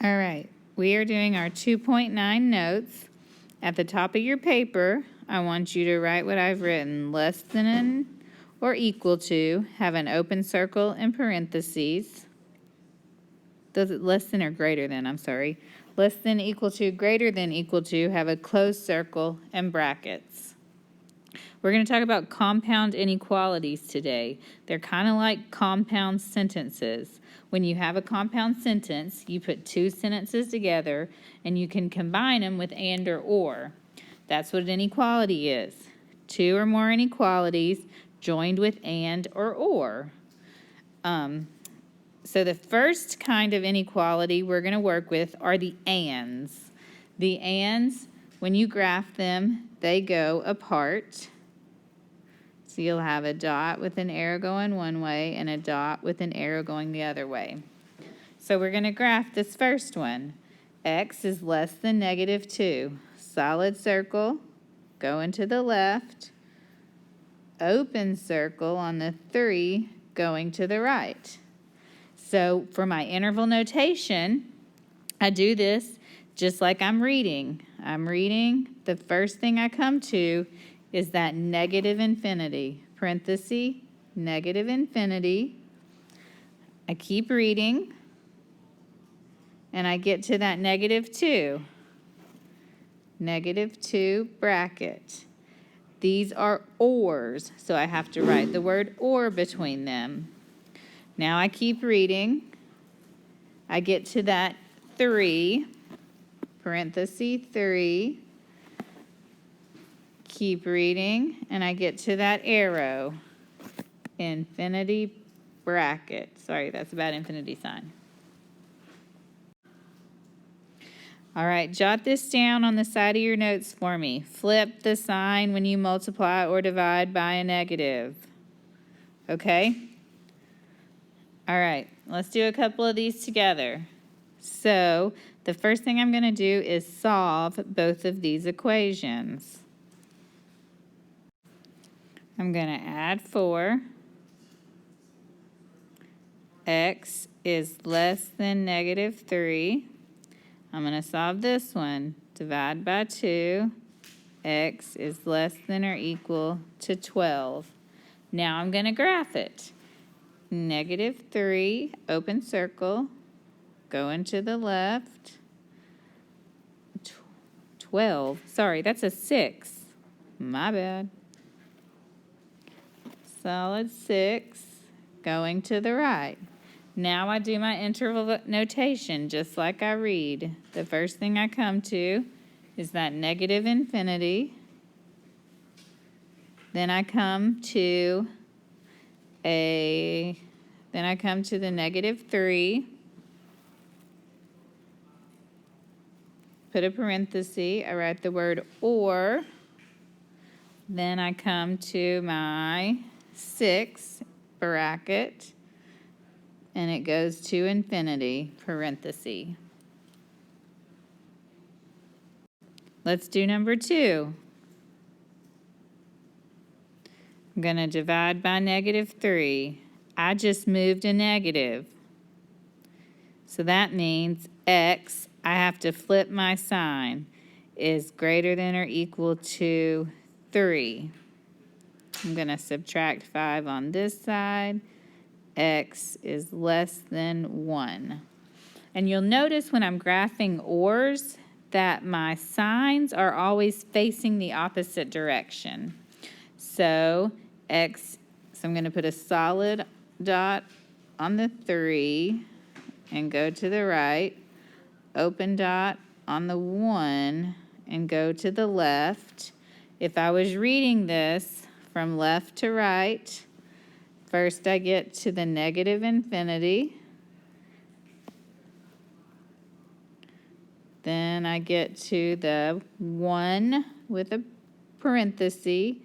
All right, we are doing our 2.9 notes. At the top of your paper, I want you to write what I've written. Less than or equal to, have an open circle in parentheses. Does it less than or greater than, I'm sorry. Less than, equal to, greater than, equal to, have a closed circle and brackets. We're going to talk about compound inequalities today. They're kind of like compound sentences. When you have a compound sentence, you put two sentences together and you can combine them with and or. That's what an inequality is. Two or more inequalities joined with and or. So the first kind of inequality we're going to work with are the ands. The ands, when you graph them, they go apart. So you'll have a dot with an arrow going one way and a dot with an arrow going the other way. So we're going to graph this first one. X is less than negative 2. Solid circle, going to the left. Open circle on the 3, going to the right. So for my interval notation, I do this just like I'm reading. I'm reading, the first thing I come to is that negative infinity, parenthesis, negative infinity. I keep reading, and I get to that negative 2. Negative 2 bracket. These are ors, so I have to write the word or between them. Now I keep reading. I get to that 3, parenthesis 3. Keep reading, and I get to that arrow, infinity bracket. Sorry, that's a bad infinity sign. All right, jot this down on the side of your notes for me. Flip the sign when you multiply or divide by a negative. Okay? All right, let's do a couple of these together. So the first thing I'm going to do is solve both of these equations. I'm going to add 4. X is less than negative 3. I'm going to solve this one. Divide by 2. X is less than or equal to 12. Now I'm going to graph it. Negative 3, open circle, going to the left. 12, sorry, that's a 6. My bad. Solid 6, going to the right. Now I do my interval notation just like I read. The first thing I come to is that negative infinity. Then I come to the negative 3. Put a parenthesis. I write the word or. Then I come to my 6 bracket, and it goes to infinity, parenthesis. Let's do number 2. I'm going to divide by negative 3. I just moved a negative. So that means X, I have to flip my sign, is greater than or equal to 3. I'm going to subtract 5 on this side. X is less than 1. And you'll notice when I'm graphing ors that my signs are always facing the opposite direction. So I'm going to put a solid dot on the 3 and go to the right. Open dot on the 1 and go to the left. If I was reading this from left to right, first I get to the negative infinity. Then I get to the 1 with a parenthesis.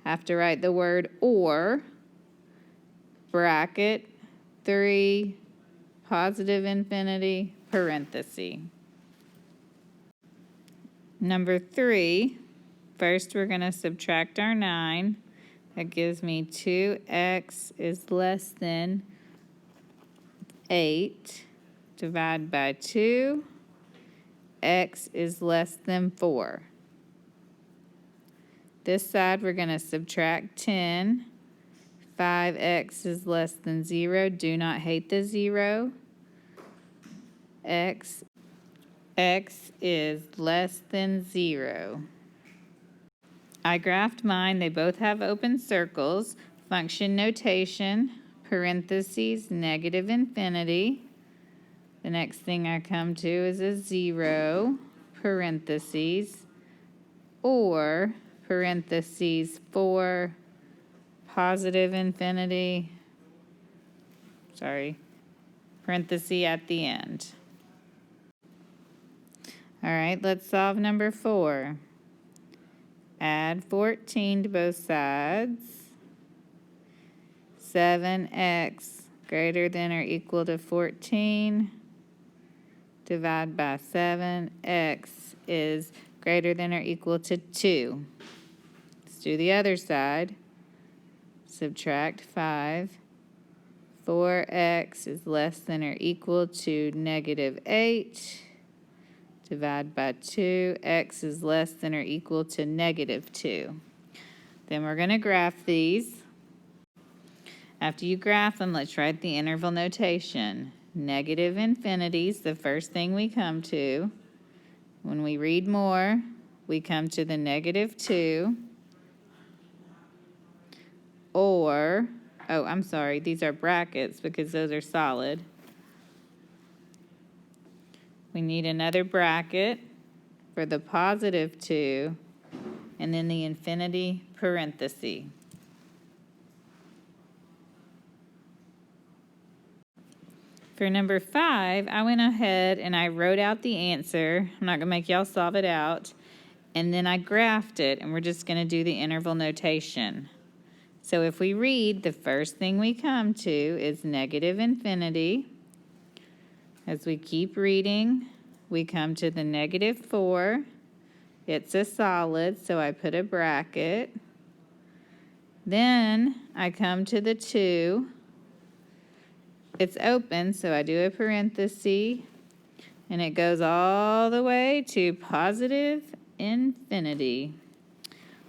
Have to write the word or, bracket, 3, positive infinity, parenthesis. Number 3, first we're going to subtract our 9. That gives me 2x is less than 8. divide by 2, x is less than 4. This side we're going to subtract 10. 5x is less than 0. Do not hate the 0. X is less than 0. I graphed mine. They both have open circles. Function notation, parentheses, negative infinity. The next thing I come to is a 0, parentheses, or parentheses 4, positive infinity, parenthesis at the end. All right, let's solve number 4. Add 14 to both sides. 7x greater than or equal to 14. Divide by 7. X is greater than or equal to 2. Let's do the other side. Subtract 5. 4x is less than or equal to negative 8. Divide by 2. X is less than or equal to negative 2. Then we're going to graph these. After you graph them, let's write the interval notation. Negative infinity is the first thing we come to. When we read more, we come to the negative 2. Or, oh, I'm sorry, these are brackets because those are solid. We need another bracket for the positive 2, and then the infinity parenthesis. For number 5, I went ahead and I wrote out the answer. I'm not going to make y'all solve it out. And then I graphed it, and we're just going to do the interval notation. So if we read, the first thing we come to is negative infinity. As we keep reading, we come to the negative 4. It's a solid, so I put a bracket. Then I come to the 2. It's open, so I do a parenthesis, and it goes all the way to positive infinity.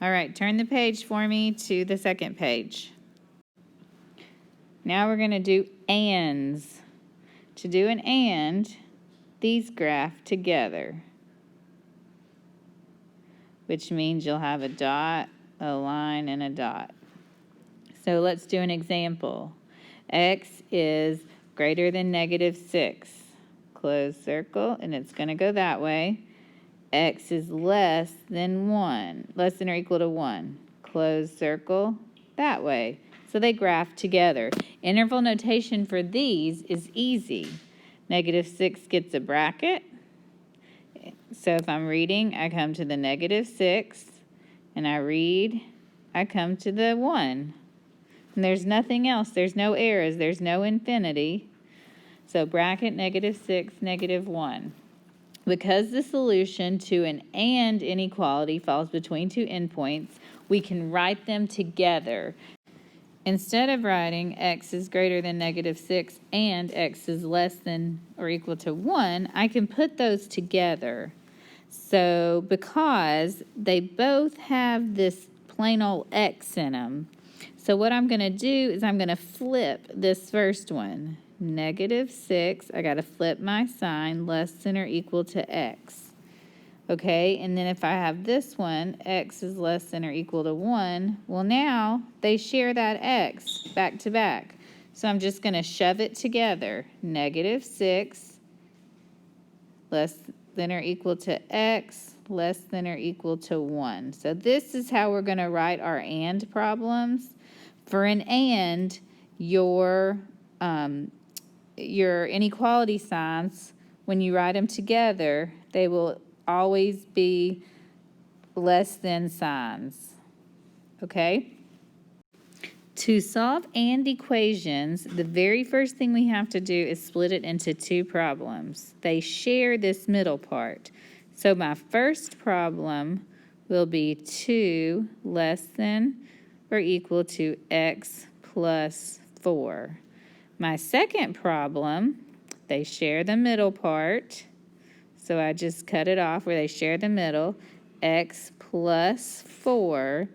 All right, turn the page for me to the second page. Now we're going to do ands. To do an and, these graph together, which means you'll have a dot, a line, and a dot. So let's do an example. X is greater than negative 6. Close circle, and it's going to go that way. X is less than 1, less than or equal to 1. Close circle, that way. So they graph together. Interval notation for these is easy. Negative 6 gets a bracket. So if I'm reading, I come to the negative 6, and I read, I come to the 1. And there's nothing else. There's no errors. There's no infinity. So bracket negative 6, negative 1. Because the solution to an and inequality falls between two endpoints, we can write them together. Instead of writing x is greater than negative 6 and x is less than or equal to 1, I can put those together. So because they both have this plain old x in them, so what I'm going to do is I'm going to flip this first one. Negative 6, I got to flip my sign, less than or equal to x. Okay, and then if I have this one, x is less than or equal to 1, well now they share that x back to back. So I'm just going to shove it together. Negative 6, less than or equal to x, less than or equal to 1. So this is how we're going to write our and problems. For an and, your inequality signs, when you write them together, they will always be less than signs. Okay? To solve and equations, the very first thing we have to do is split it into two problems. They share this middle part. So my first problem will be 2 less than or equal to x plus 4. My second problem, They share the middle part. So I just cut it off where they share the middle. X plus 4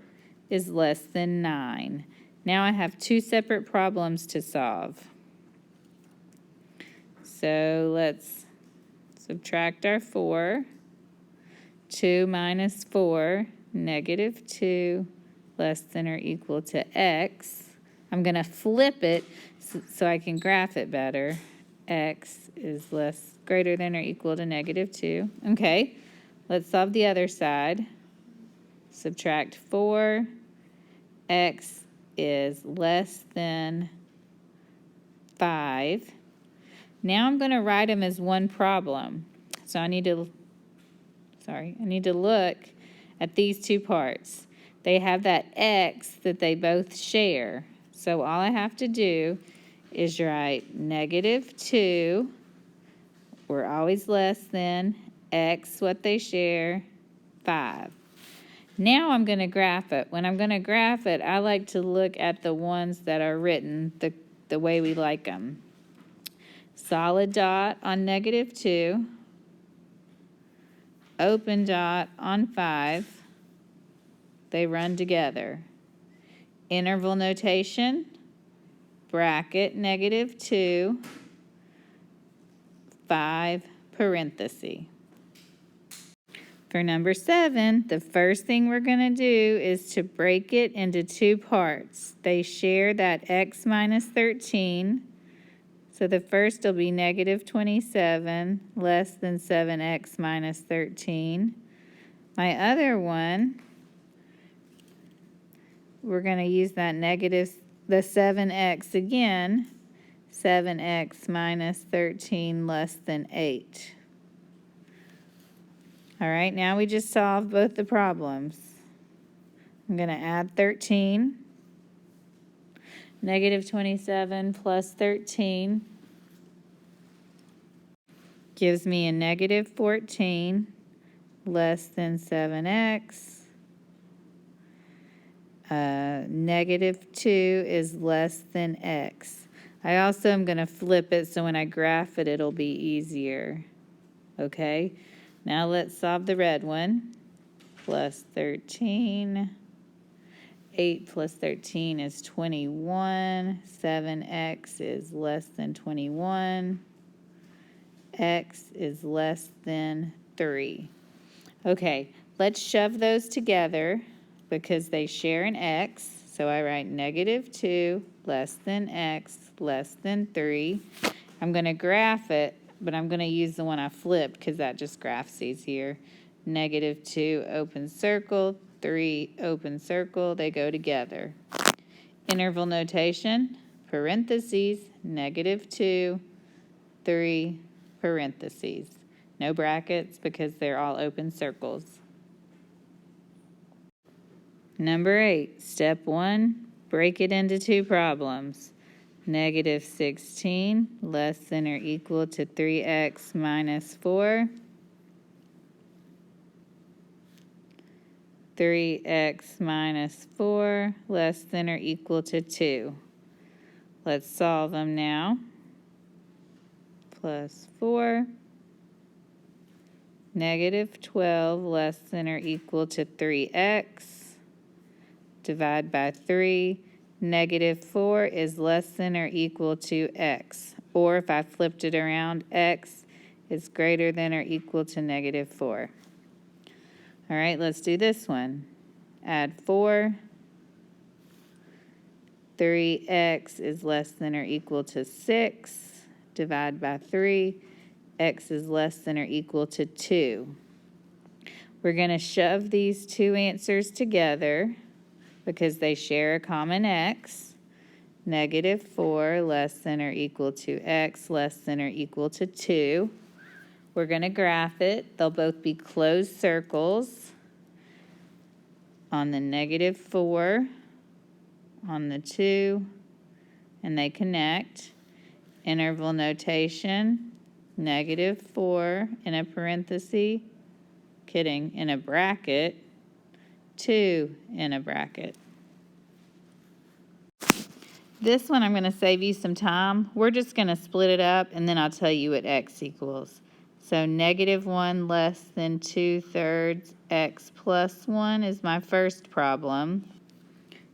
is less than 9. Now I have two separate problems to solve. So let's subtract our 4. 2 minus 4, negative 2, less than or equal to x. I'm going to flip it so I can graph it better. X is greater than or equal to negative 2. Okay, let's solve the other side. Subtract 4. X is less than 5. Now I'm going to write them as one problem. So I need to look at these two parts. They have that x that they both share. So all I have to do is write negative 2, we're always less than, x, what they share, 5. Now I'm going to graph it. When I'm going to graph it, I like to look at the ones that are written the way we like them. Solid dot on negative 2, open dot on 5. They run together. Interval notation, bracket negative 2, 5 parenthesis. For number 7, the first thing we're going to do is to break it into two parts. They share that x minus 13. So the first will be negative 27, less than 7x minus 13. My other one, we're going to use that the 7x again, 7x minus 13 less than 8. All right, now we just solved both the problems. I'm going to add 13. Negative 27 plus 13 gives me a negative 14 less than 7x. Negative 2 is less than x. I also am going to flip it so when I graph it, it'll be easier. Okay, now let's solve the red one. Plus 13. 8 plus 13 is 21. 7x is less than 21. X is less than 3. Okay, let's shove those together because they share an x. So I write negative 2 less than x less than 3. I'm going to graph it, but I'm going to use the one I flipped because that just graphs easier. Negative 2 open circle, 3 open circle, they go together. Interval notation, parentheses, negative 2, 3, parentheses. No brackets because they're all open circles. Number 8, step 1, break it into two problems. Negative 16 less than or equal to 3x minus 4. 3x minus 4 less than or equal to 2. Let's solve them now. Plus 4. Negative 12 less than or equal to 3x. Divide by 3. Negative 4 is less than or equal to x. Or if I flipped it around, x is greater than or equal to negative 4. All right, let's do this one. Add 4. 3x is less than or equal to 6. Divide by 3. X is less than or equal to 2. We're going to shove these two answers together because they share a common x. Negative 4 less than or equal to x less than or equal to 2. We're going to graph it. They'll both be closed circles on the negative 4, on the 2, and they connect. Interval notation, negative 4 in a parenthesis, in a bracket, 2 in a bracket. This one I'm going to save you some time. We're just going to split it up and then I'll tell you what x equals. So -1 less than 2/3 x plus 1 is my first problem.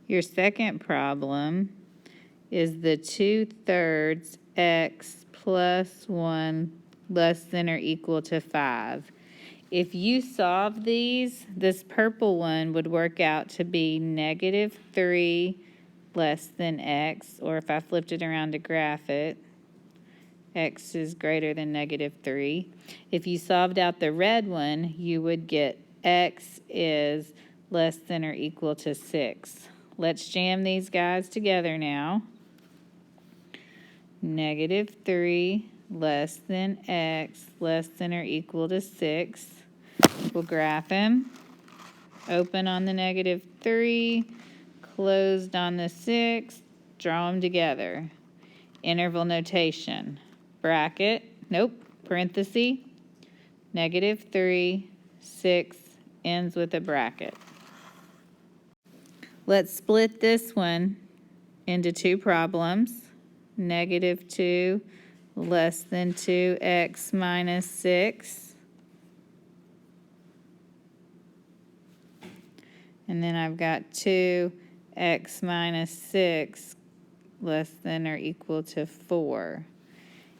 Your second problem is the 2/3 x plus 1 less than or equal to 5. If you solve these, this purple one would work out to be -3 less than x, or if I flipped it around to graph it, x is greater than -3. If you solved out the red one, you would get x is less than or equal to 6. Let's jam these guys together now. -3 less than x less than or equal to 6. We'll graph them. Open on the -3, closed on the 6, draw them together. Interval notation. Bracket, nope, parenthesis, -3, 6, ends with a bracket. Let's split this one into two problems. -2 less than 2x minus 6. And then I've got 2x minus 6 less than or equal to 4.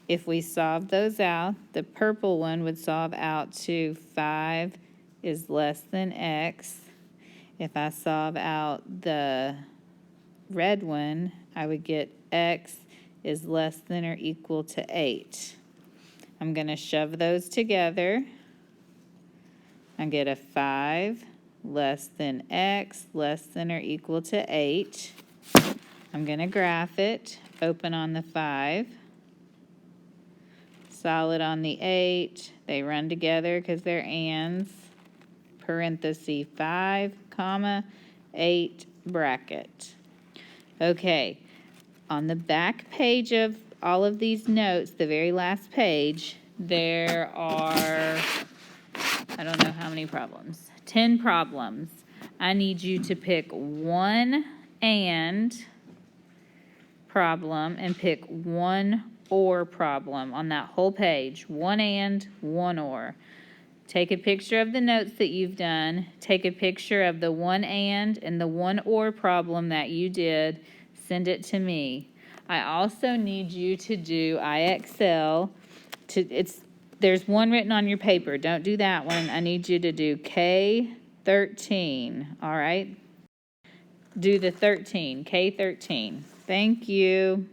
If we solve those out, the purple one would solve out to 5 is less than x. If I solve out the red one, I would get x is less than or equal to 8. I'm going to shove those together. I get a 5 less than x less than or equal to 8. I'm going to graph it. Open on the 5. Solid on the 8. They run together because they're ands. Parenthesis 5, comma, 8, bracket. Okay, on the back page of all of these notes, the very last page, there are, I don't know how many problems, 10 problems. I need you to pick one and problem and pick one or problem on that whole page. One and, one or. Take a picture of the notes that you've done. Take a picture of the one and the one or problem that you did. Send it to me. I also need you to do IXL. There's one written on your paper. Don't do that one. I need you to do K13. All right? Do the 13, K13. Thank you.